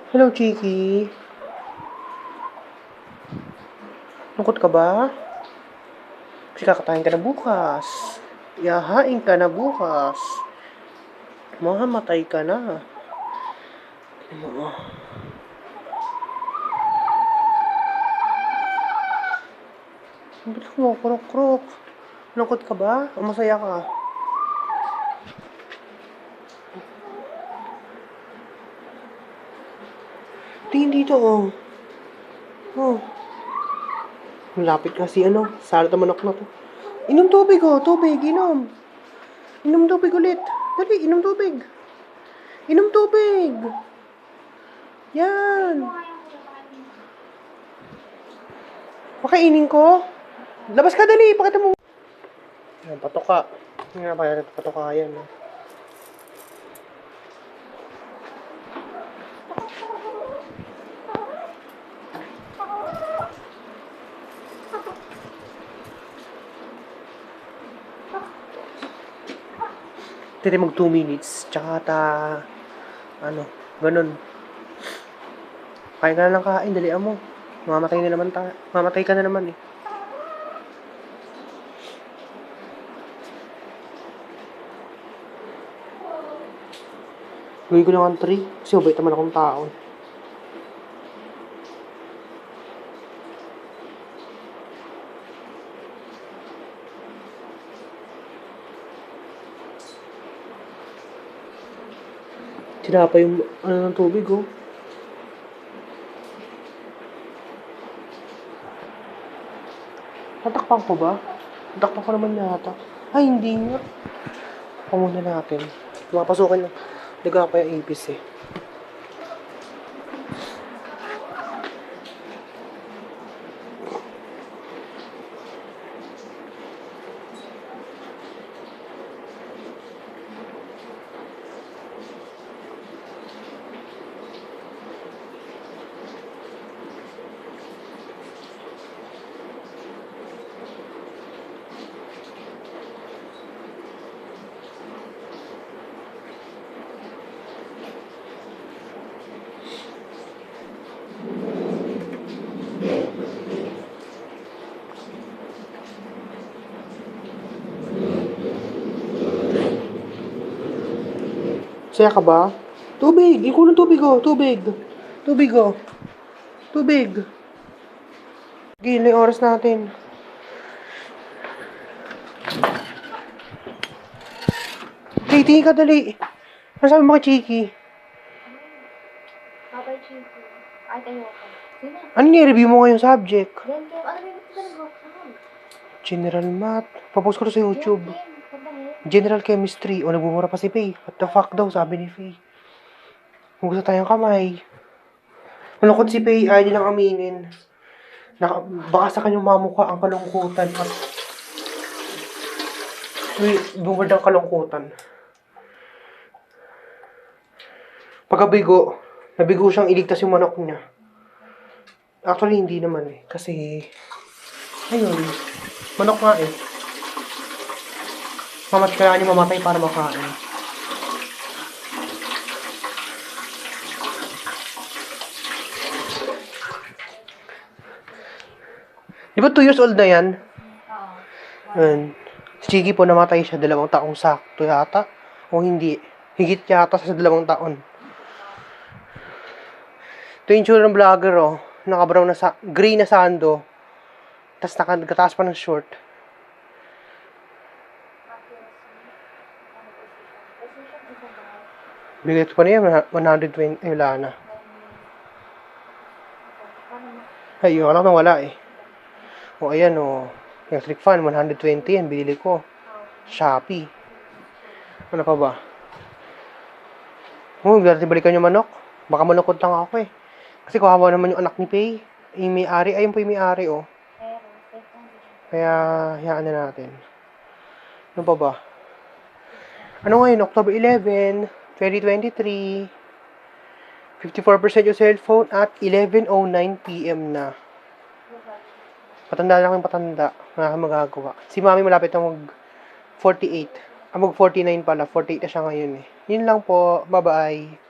Hello, Chiki. Lungkot ka ba? Kasi kakatayin ka na bukas. Iyahain ka na bukas. Mamamatay ka na. Ano? Bilis mo, krok-krok. Lungkot ka ba? O masaya ka? Tingin dito, oh. Oh. Malapit na si salad na manok na to. Inom tubig, oh. Tubig, inom. Inom tubig ulit. Dali, inom tubig. Inom tubig. Yan. Pakainin ko. Labas ka, dali. Pakita mo. Yan, patoka. Yan, patoka yan. Tiri mag 2 minutes. Tsaka ganun. Kain ka na lang kain, dalian mo. Mamatay na naman tayo. Mamatay ka na naman eh. Gawin ko lang ang 3. Kasi mabait naman akong tao. Sinapa yung ng tubig, oh. Tatakpan ko ba? Tatakpan ko naman yata. Ay, hindi nga. Pamuna natin. Mapasukan na. Nagapa yung ipis eh. Saya ka ba? Tubig! Iko ng tubig, oh! Tubig! Tubig, oh! Tubig! Okay, na yung oras natin. Okay, tingin ka dali. Ano sabi mo kay Chiki? Babay, Chiki. Ay, tayo ako. Sino? Ano ni-review mo ngayong subject? Ano ba yung pinag-work? General Math. Papost ko to sa YouTube. Yan. General Chemistry. O, nagbumura pa si Faye. What the fuck daw, sabi ni Faye. Huwag sa tayong kamay. Malungkot si Faye, ayaw nilang aminin. Baka sa kanyang mamukha ang kalungkutan at bungad ng kalungkutan. Pagkabigo, nabigo siyang iligtas yung manok niya. Actually, hindi naman eh. Kasi, ayun, manok nga eh. Kailangan niya mamatay para makain. Di ba 2 years old na yan? Oo. Si Chiki po namatay siya 2 taong sakto yata. O hindi. Higit yata sa 2 taon. Ito yung tsura ng vlogger, oh. Naka-brown na gray na sando. Tapos nakataas pa ng short. Bigay ko pa niya, 120. Eh, wala na. Ay, wala nang wala eh. O, ayan, o. Electric fan, 120 yan. Binili ko. Shopee. Ano pa ba? Balikan yung manok. Baka malungkot lang ako eh. Kasi kawawa naman yung anak ni Faye. Yung may-ari. Ayun po yung may-ari, oh. Kaya, hayaan na natin. Ano pa ba? Ano ngayon? October 11, 2023. 54% yung cellphone at 11:09 PM na. Patanda lang yung patanda. Wala kang magagawa. Si mami malapit na mag-48. Mag-49 pala. 48 na siya ngayon eh. Yun lang po. Bye-bye.